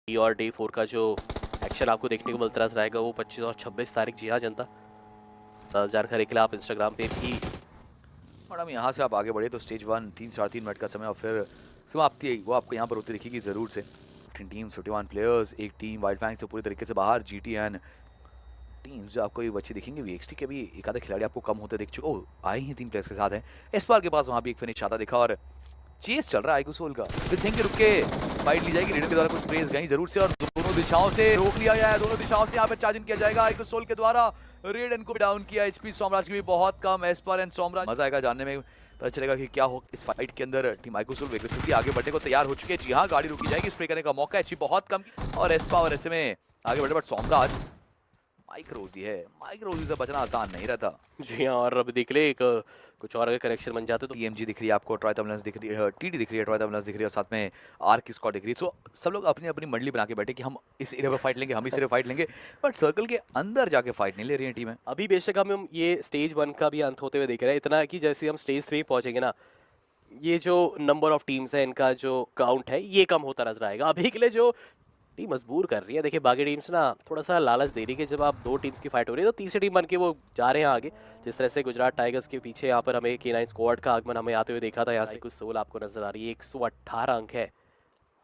और डे 4 का जो एक्शन आपको देखने को मिलता रहेगा वो 25 और 26 तारीख। जी हाँ जनता, जानकारी के लिए आप इंस्टाग्राम पे भी। मैडम यहाँ से आप आगे बढ़े तो स्टेज 1 3 साढ़े 3 मिनट का समय और फिर समाप्ति वो आपको यहाँ पर होती दिखेगी ज़रूर से। 15 टीम्स 51 प्लेयर्स, एक टीम वाइल्ड फैंग से पूरी तरीके से बाहर। GTN टीम्स जो आपको ये बच्चे दिखेंगे, VXT के भी एक आधे खिलाड़ी आपको कम होते दिख चुके। ओ आए ही 3 प्लेयर्स के साथ हैं। एस्पार के पास वहाँ भी एक फिनिश आता दिखा और चेस चल रहा है आइकू सोल का। फिर थिंक रुक के फाइट ली जाएगी। रेडर के द्वारा कुछ प्लेस गई जरूर से और दोनों दिशाओं से रोक लिया गया है। दोनों दिशाओं से यहाँ पे चार्जिंग किया जाएगा आइकू सोल के द्वारा। रेडन को डाउन किया। HP सोमराज की भी बहुत कम। एस्पर एंड सोमराज मजा आएगा जानने में, पता चलेगा कि क्या हो इस फाइट के अंदर। टीम आइकू सोल एग्रेसिवली आगे बढ़ने को तैयार हो चुके हैं। जी हाँ, गाड़ी रुकी जाएगी, स्प्रे करने का मौका। HP बहुत कम और एस्पा और ऐसे में आगे बढ़े, बट सोमराज माइक रोजी है। माइक रोजी से बचना आसान नहीं रहता। जी हाँ, और अब देख ले एक कुछ और अगर कनेक्शन बन जाते तो TMG दिख रही है आपको, ट्राई तमलंस दिख रही है, TD दिख रही है, ट्राई तमलंस दिख रही है और साथ में आर्क स्क्वाड दिख रही है। सो सब लोग अपनी अपनी मंडली बना के बैठे कि हम इस एरिया पे फाइट लेंगे, हम इस एरिया फाइट लेंगे, बट सर्कल के अंदर जाके फाइट नहीं ले रही है टीमें। अभी बेशक हम ये स्टेज 1 का भी अंत होते हुए देख रहे हैं। इतना है कि जैसे हम स्टेज 3 पहुंचेंगे ना, ये जो नंबर ऑफ टीम्स है इनका जो काउंट है ये कम होता नजर आएगा। अभी के लिए जो टीम मजबूर कर रही है, देखिए बाकी टीम्स ना थोड़ा सा लालच दे रही है कि जब आप दो टीम्स की फाइट हो रही है तो तीसरी टीम बन के वो जा रहे हैं आगे। जिस तरह से गुजरात टाइगर्स के पीछे यहाँ पर हमें K9 स्क्वाड का आगमन हमें आते हुए देखा था। यहाँ से कुछ सोल आपको नजर आ रही है। 118 अंक है।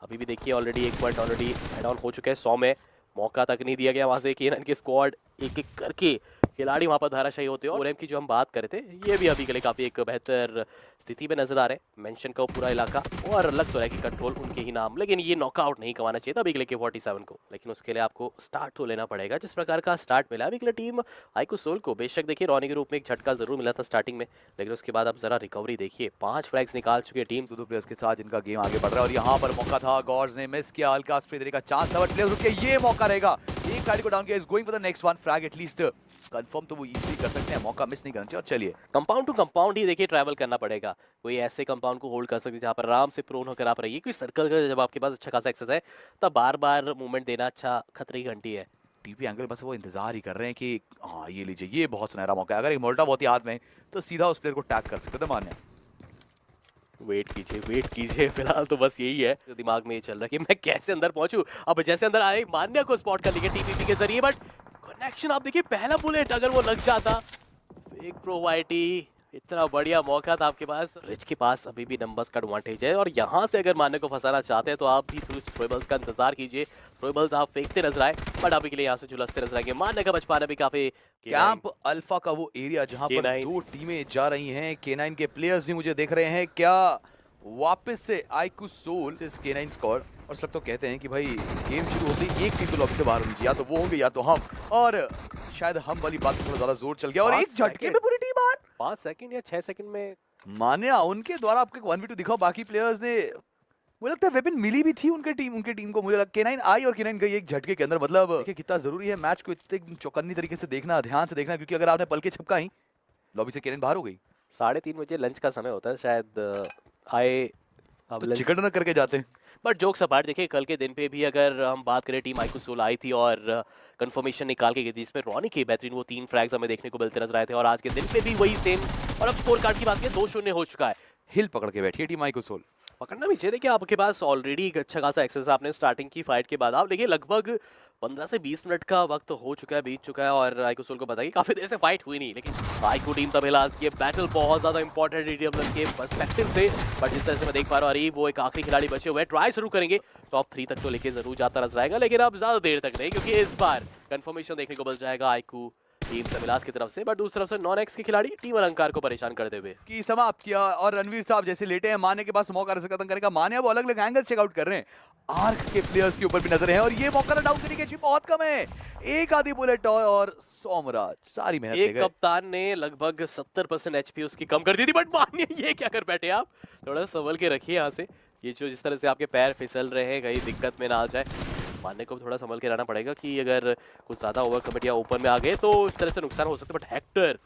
अभी भी देखिए ऑलरेडी एक पॉइंट ऑलरेडी हेड ऑन हो चुके हैं। 100 में मौका तक नहीं दिया गया वहां से। K9 के स्क्वाड एक एक करके खिलाड़ी वहां पर धाराशायी होते हैं। और की जो हम बात कर रहे थे ये भी अभी के लिए काफी एक बेहतर स्थिति में नजर आ रहे हैं। मेंशन का पूरा इलाका और लग तो रहा है कि कंट्रोल उनके ही नाम, लेकिन ये नॉकआउट नहीं कमाना चाहिए था अभी के लिए K47 को। लेकिन उसके लिए आपको स्टार्ट तो लेना पड़ेगा। जिस प्रकार का स्टार्ट मिला अभी के लिए टीम आइकू सोल को, बेशक देखिए रॉनी के रूप में एक झटका जरूर मिला था स्टार्टिंग में, लेकिन उसके बाद आप जरा रिकवरी देखिए। 5 फ्लैग्स निकाल चुके टीम दो प्लेयर्स के साथ जिनका गेम आगे बढ़ रहा है और यहाँ पर मौका था, गॉड्स ने मिस किया। हल्का स्प्रे देने का चांस था, बट प्लेयर्स रुके, ये मौका रहेगा। एक गाड़ी को डाउन किया, is going for the next one frag. At least confirm तो वो इजीली कर सकते हैं, मौका मिस नहीं करना चाहिए। और चलिए कंपाउंड टू कंपाउंड ही देखिए ट्रैवल करना पड़ेगा। कोई ऐसे कंपाउंड को होल्ड कर सकते जहाँ पर आराम से प्रोन होकर आप रहिए। क्योंकि सर्कल का जब आपके पास अच्छा खासा एक्सेस है तब बार बार मूवमेंट देना अच्छा खतरे की घंटी है। TP एंगल बस वो इंतजार ही कर रहे हैं कि हाँ ये लीजिए, ये बहुत सुनहरा मौका है। अगर एक मोल्टा बहुत ही हाथ में तो सीधा उस प्लेयर को टैग कर सकते थे मान्या। वेट कीजिए फिलहाल तो बस यही है दिमाग में ये चल रहा है कि मैं कैसे अंदर पहुंचूं। अब जैसे अंदर आए मान्या को स्पॉट कर लिया TPP के जरिए, बट कनेक्शन आप देखिए पहला बुलेट अगर वो लग जाता। एक प्रोवाइटी, इतना बढ़िया मौका था आपके पास। रिच के पास अभी भी नंबर्स का एडवांटेज है और यहाँ से अगर मान्य को फंसाना चाहते हैं तो आप भी थ्रोबल्स का इंतजार कीजिए। थ्रोबल्स आप फेंकते नजर आए, बट अभी के लिए यहाँ से झुलसते नजर आएंगे। मान्य का बच पाना भी काफी। कैंप अल्फा का वो एरिया जहां पर दो टीमें जा रही हैं। K9 के प्लेयर्स भी मुझे देख रहे हैं। क्या वापस से आइकू सोल से K9 स्क्वाड, और सब तो कहते हैं कि भाई गेम शुरू होते ही एक टीम तो लॉबी से बाहर होनी चाहिए, या तो वो होंगे या तो हम। और शायद हम वाली बात में थोड़ा ज्यादा जोर चल गया और एक झटके में पूरी टीम बाहर। 5 सेकंड या 6 सेकंड में मान्या उनके द्वारा आपको 1v2 दिखाओ। बाकी प्लेयर्स ने, मुझे लगता है वेपन मिली भी थी उनके टीम को। मुझे लगता है K9 आई और K9 गई एक झटके के अंदर। मतलब देखिए कितना जरूरी है मैच को इतने चौकन्नी तरीके से देखना, ध्यान से देखना, क्योंकि अगर आपने पल के छपका ही लॉबी से K9 बाहर हो गई। 3:30 बजे लंच का समय होता है शायद आए तो चिकन डिनर करके जाते हैं। बट जोक्स अपार्ट देखिए कल के दिन पे भी अगर हम बात करें टीम आइकू सोल आई थी और कंफर्मेशन निकाल के गई थी, इसमें रॉनी के बेहतरीन वो 3 फ्रैग्स हमें देखने को मिलते नजर आए थे। और आज के दिन पे भी वही सेम। और अब स्कोर कार्ड की बात करें 2-0 हो चुका है। हिल पकड़ के बैठी है टीम आइकू सोल। पकड़ना भी चाहिए। देखिए आपके पास ऑलरेडी एक अच्छा खासा एक्सेस आपने स्टार्टिंग की फाइट के बाद। आप देखिए लगभग 15 से 20 मिनट का वक्त हो चुका है, बीत चुका है और आइकू सोल को बताइए काफी देर से फाइट हुई नहीं। लेकिन आइकू टीम तब हिलास की बैटल बहुत ज्यादा इंपॉर्टेंट है DDM के पर्सपेक्टिव से। बट जिस तरह से मैं देख पा रहा हूँ अरे वो एक आखिरी खिलाड़ी बचे हुए हैं, ट्राई शुरू करेंगे। टॉप 3 तक तो लेके जरूर जाता नजर आएगा, लेकिन अब ज्यादा देर तक नहीं, क्योंकि इस बार कंफर्मेशन देखने को मिल जाएगा आइकू टीम तमिलास की तरफ से। बट दूसरी तरफ से नॉन एक्स के खिलाड़ी टीम अलंकार को परेशान करते हुए की समाप्त किया और रणवीर साहब जैसे लेटे हैं, मान्य के पास मौका रह खत्म करने का। मान्य वो अलग अलग एंगल चेकआउट कर रहे हैं। आर्क के प्लेयर्स के ऊपर भी नजर है और ये मौका डाउन करने की बहुत कम है। एक आधी बुलेट और सोमराज सारी मेहनत एक कप्तान ने लगभग 70% HP उसकी कम कर दी थी। बट मानिए ये क्या कर बैठे आप, थोड़ा संभल के रखिए यहाँ से। ये जो जिस तरह से आपके पैर फिसल रहे हैं कहीं दिक्कत में ना आ जाए। मानने को थोड़ा संभल के रहना पड़ेगा कि अगर कुछ ज्यादा ओवर कमिट या ओपन में आ गए तो इस तरह से नुकसान हो सकता है। बट हेक्टर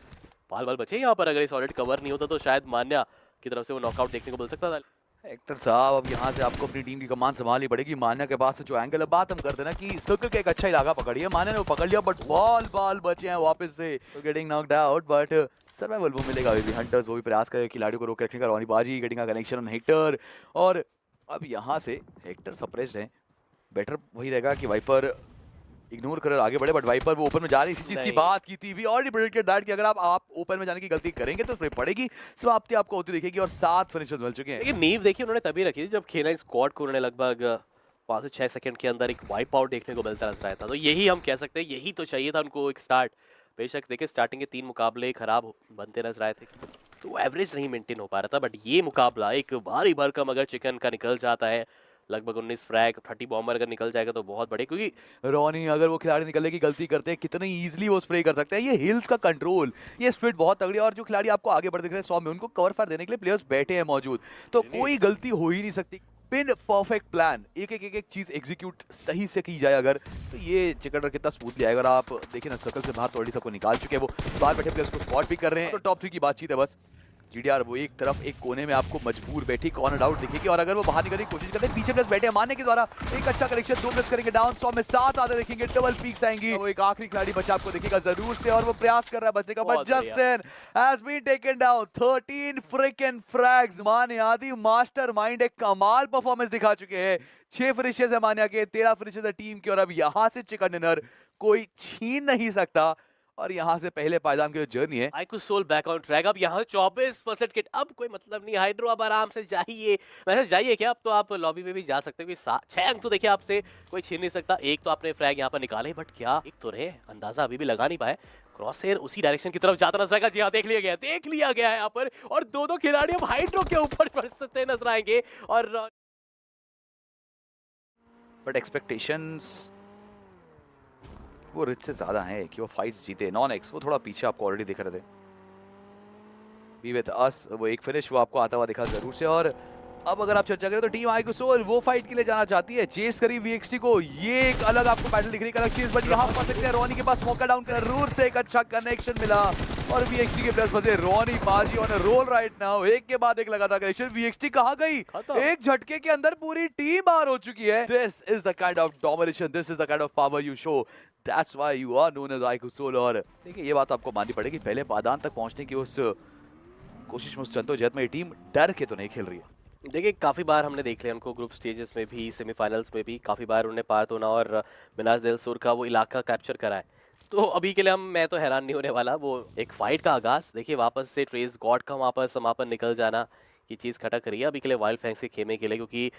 बाल बचे यहाँ पर। अगर ये सॉलिड कवर नहीं होता तो शायद मान्या की तरफ से वो नॉकआउट देखने को मिल सकता था। हेक्टर साहब अब यहाँ से आपको अपनी टीम की कमान संभालनी पड़ेगी। मान्या के पास जो एंगल है, बात हम करते ना कि सर्कल का एक अच्छा इलाका पकड़िए। मान्या ने वो पकड़ लिया, बट बाल बचे हैं वापस से getting knocked out. But survival वो मिलेगा अभी भी। हंटर्स वो भी प्रयास करें खिलाड़ियों को रोक रखने का। रॉनी बाजी गेटिंग का कनेक्शन ऑन हेक्टर और अब यहाँ से हेक्टर सप्रेस्ड है। बेटर वही रहेगा कि वाइपर इग्नोर कर आगे बढ़े, बट वाइपर वो ओपन में जा रही इसी चीज की नहीं। बात की थी। वी ऑलरेडी प्रेडिक्टेड दैट कि अगर आप ओपन में जाने की गलती करेंगे तो उसमें पड़ेगी, समाप्ति आपको होती दिखेगी और 7 फिनिशर्स मिल चुके हैं। लेकिन नींव देखिए उन्होंने तभी रखी थी जब खेला स्क्वाड को उन्होंने लगभग 5 से 6 सेकंड के अंदर एक वाइप आउट देखने को मिलता नजर आया था। तो यही हम कह सकते हैं, यही तो चाहिए था उनको एक स्टार्ट। बेशक देखिए स्टार्टिंग के 3 मुकाबले खराब बनते नजर आए थे, तो एवरेज नहीं मेंटेन हो पा रहा था। बट ये मुकाबला एक भारी भरकम अगर चिकन का निकल जाता है, लगभग 19 फ्रैग 30 बॉम्बर अगर निकल जाएगा तो बहुत बड़े, क्योंकि रॉनी अगर वो खिलाड़ी निकलने की गलती करते हैं, कितनी इजीली वो स्प्रे कर सकते हैं। ये हिल्स का कंट्रोल, ये स्प्लिट बहुत तगड़ी है और जो खिलाड़ी आपको आगे बढ़ते दिख रहे हैं 100 में, उनको कवर फायर देने के लिए प्लेयर्स बैठे हैं मौजूद, तो कोई गलती हो ही नहीं सकती। पिन परफेक्ट प्लान, एक चीज एग्जीक्यूट सही से की जाए अगर, तो ये चिकन कितना स्मूथली आएगा। अगर आप देखिए ना, सर्कल से बाहर तो ऑलरेडी सबको निकाल चुके हैं, वो बाहर बैठे प्लेयर्स को स्पॉट भी कर रहे हैं। तो टॉप 3 की बातचीत है बस। जीडीआर वो एक तरफ एक कोने में आपको मजबूर बैठी कॉर्नर आउट दिखेगी, और अगर वो बाहर निकलने की कोशिश करते हैं, पीछे प्लेस बैठे हैं मारने के द्वारा एक अच्छा कलेक्शन, 2 प्लेस करेंगे डाउन, 100 में 7 आते देखेंगे, डबल पीक्स आएंगी। वो एक आखिरी खिलाड़ी बचा आपको दिखेगा जरूर से, और वो प्रयास कर रहा है बचने का, but Justin has been taken down. 13 frickin frags. मानियादी मास्टरमाइंड एक कमाल परफॉर्मेंस दिखा चुके हैं। 6 फिनिशेस है मानिया के, 13 फिनिशेस है टीम के, और अब यहां से चिकन डिनर कोई छीन नहीं सकता। और यहाँ से पहले पायदान की जो जर्नी है, iQOO Soul back on track. अब यहाँ 24% किट, अब कोई मतलब नहीं। हाइड्रो अब आराम से जाइए, वैसे जाइए क्या, अब तो आप लॉबी में भी जा सकते हो। 6 अंक तो देखिए आपसे कोई छीन नहीं सकता। एक तो आपने फ्रैग यहाँ पर निकाले, बट क्या एक तो रहे, अंदाजा अभी भी लगा नहीं पाए। क्रॉस हेयर उसी डायरेक्शन की तरफ जाता नजर आएगा। जी हाँ, देख लिया गया है यहाँ पर, और दो खिलाड़ी अब हाइड्रो के ऊपर बरसते नजर आएंगे। और बट एक्सपेक्टेशंस वो रिच से ज्यादा है कि वो फाइट्स जीते। नॉन एक्स वो थोड़ा पीछे आपको ऑलरेडी दिख रहे थे। बी विद अस वो एक फिनिश वो आपको आता हुआ दिखा जरूर से। और अब अगर आप चर्चा करें तो टीम आईक्यू सोल वो फाइट के लिए जाना चाहती है, चेस करी वीएक्सटी को। ये एक अलग आपको बैटल दिख रही है, अलग चीज, बट यहाँ पर सकते हैं रॉनी के पास मौका डाउन कर, जरूर से एक अच्छा कनेक्शन मिला और वीएक्सटी के प्लस फंसे। रॉनी बाजी on a roll right now, एक के बाद एक लगातार कनेक्शन। वीएक्सटी कहां गई, एक झटके के अंदर पूरी टीम बाहर हो चुकी है। This is the kind of domination, this is the kind of power you show, that's why you are known as iQOO Soul. और देखिए ये बात आपको माननी पड़ेगी, पहले पायदान तक पहुंचने की उस कोशिश में, उस जद्दोजहद में ये टीम डर के तो नहीं खेल रही है। देखिए काफ़ी बार हमने देख लिया उनको ग्रुप स्टेजेस में भी, सेमीफाइनल्स में भी काफ़ी बार उन्हें पारतोना और मिनाज दिल सुर का वो इलाका कैप्चर करा है। तो अभी के लिए मैं तो हैरान नहीं होने वाला। वो एक फाइट का आगाज़ देखिए, वापस से ट्रेस गॉड का वहाँ पर समापन निकल जाना, ये चीज़ खटक रही है अभी के लिए वाइल्ड फैंक्स के खेमे के लिए। क्योंकि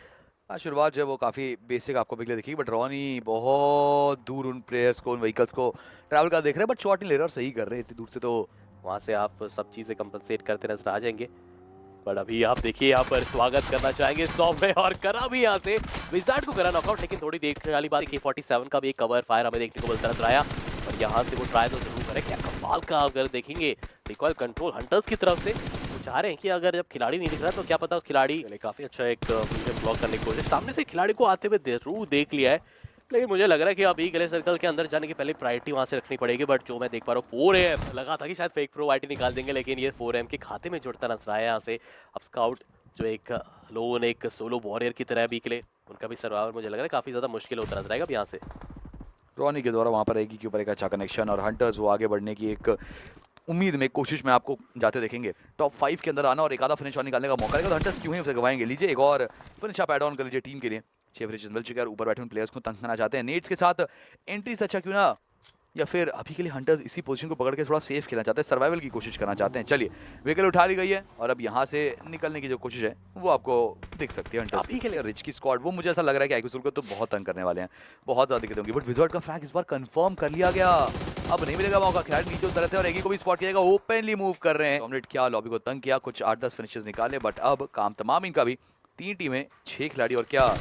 शुरुआत जो है वो काफ़ी बेसिक आपको बिगले दिखेगी, बट रॉनी बहुत दूर उन प्लेयर्स को, उन व्हीकल्स को ट्रैवल कर देख रहे हैं, बट शॉट नहीं ले रहे और सही कर रहे हैं इतनी दूर से, तो वहाँ से आप सब चीज़ें कंपनसेट करते नजर आ जाएंगे। पर अभी आप देखिए यहाँ पर स्वागत करना चाहेंगे स्टॉप में, और करा भी यहाँ से विजार्ड को करा नॉकआउट। लेकिन थोड़ी देखने वाली बात है, K47 का भी एक कवर फायर हमें देखने को मिलता नजर आया, और यहाँ से वो ट्राई तो जरूर करें। क्या कमाल का अगर देखेंगे रिकॉइल कंट्रोल हंटर्स की तरफ से, वो चाह रहे हैं कि अगर जब खिलाड़ी नहीं दिख रहा तो क्या पता उस खिलाड़ी काफी अच्छा एक ब्लॉक करने की कोशिश, सामने से खिलाड़ी को आते हुए जरूर देख लिया है। लेकिन मुझे लग रहा है कि अभी गले सर्कल के अंदर जाने की पहले प्रायोरिटी वहां से रखनी पड़ेगी। बट जो मैं देख पा रहा हूँ 4AM लगा था कि शायद फेक प्रो आईटी निकाल देंगे, लेकिन ये 4AM के खाते में जुड़ता नजर आया यहाँ से। अब स्काउट जो एक लोन एक सोलो वॉरियर की तरह भी के लिए उनका भी सर्वाइवल मुझे लग रहा है काफी ज्यादा मुश्किल होता नजर आएगा अब यहाँ से। रॉनी के द्वारा वहाँ पर रहेगी के ऊपर एक अच्छा कनेक्शन, और हंटर्स वो आगे बढ़ने की एक उम्मीद में, कोशिश में आपको जाते देखेंगे। टॉप 5 के अंदर आना और एक आधा फिनिश निकालने का मौका रहेगा, तो हंटर्स क्यों ही उसे गवाएंगे। लीजिए एक और फिनिश आप एड ऑन कर लीजिए टीम के लिए। 6 फिनिशेस मिल चुके हैं और ऊपर बैठे उन प्लेयर्स को तंग करना चाहते हैं नेट्स के साथ। एंट्री से अच्छा क्यों ना, या फिर अभी के लिए हंटर्स इसी पोजीशन को पकड़ के थोड़ा सेफ खेलना चाहते हैं, सर्वाइवल की कोशिश करना चाहते हैं। चलिए व्हीकल उठा ली गई है और अब यहाँ से निकलने की जो कोशिश है वो आपको दिख सकती है। हंटर्स अभी के लिए रिच की स्क्वाड, वो मुझे ऐसा लग रहा है कि आईक्यू सोल को तो बहुत तंग करने वाले हैं, बहुत ज़्यादा दिक्कत होंगी। बट विज़ार्ड का फ्लैग इस बार कंफर्म कर लिया गया, अब नहीं मिलेगा मौका। खिलाड़ी नीचे उतर रहे थे और एगी को भी स्पॉट किया गया, ओपनली मूव कर रहे हैं। डोमिनेट किया, लॉबी को तंग किया, कुछ 8-10 फिनिशेस निकाले, बट अब काम तमाम इनका भी। 3 टीमें 6 खिलाड़ी, और क्या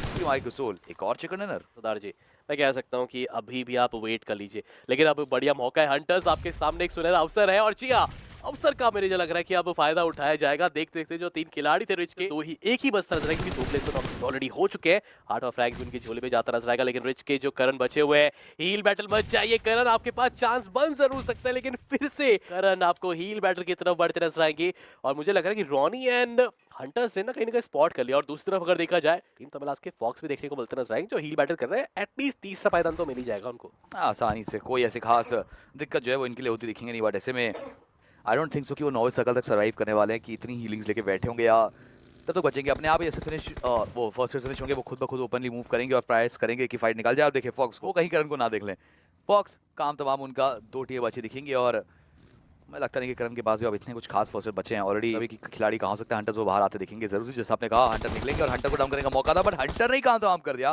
टीम आईक्यू सोल एक और चिकन डिनर। सरदार जी मैं कह सकता हूँ कि अभी भी आप वेट कर लीजिए, लेकिन अब बढ़िया मौका है। हंटर्स आपके सामने एक सुनहरा अवसर है, और जी हाँ अवसर का मुझे लग रहा है कि अब फायदा उठाया जाएगा। देखते देखते जो 3 खिलाड़ी थे रिच के, तो ही एक ही बस नजर आएगी, 2 प्लेस ऑलरेडी हो चुके हैं। 8 और फ्रैंक उनके झोले पे जाता नजर आएगा, लेकिन रिच के जो करण बचे हुए हैं, हील बैटल मच जाइए करण, आपके पास चांस बन जरूर सकता है, लेकिन फिर से करण आपको हील बैटल की तरफ बढ़ते नजर आएंगे। और मुझे लग रहा है कि रॉनी एंड हंटर्स ने ना कहीं स्पॉट कर लिया। और दूसरी तरफ अगर देखा जाए टीम तमिलास के फॉक्स भी देखने को मिलते नजर आएंगे, जो हील बैटल कर रहे हैं। एटलीस्ट तीसरा पायदान तो मिल ही जाएगा उनको आसानी से। कोई ऐसी खास दिक्कत जो है वो इनके लिए होती दिखेंगे नहीं, बट ऐसे में आई डोंट थिंक सो कि वो नॉर्थ सर्कल तक सर्वाइव करने वाले हैं कि इतनी हीलिंग्स लेके बैठे होंगे, या तब तक बचेंगे अपने आप ही ऐसे फिनिश वो फर्स्ट फिनिश होंगे, वो खुद ब खुद ओपनली मूव करेंगे और प्राइस करेंगे कि फाइट निकल जाए। अब देखिए फॉक्स को कहीं करण को ना देख लें। फॉक्स काम तमाम उनका 2 टीयर बची दिखेंगे और मुझे लगता नहीं कि करण के पास भी अब इतने कुछ खास फर्स्ट बचे हैं ऑलरेडी। अभी की खिलाड़ी कहाँ हो सकते हैं, हंटर्स वो बाहर आते दिखेंगे जरूर, जैसा आपने कहा हंटर निकलेंगे और हंटर को डाउन करने का मौका था, बट हंटर ने काम तमाम कर दिया।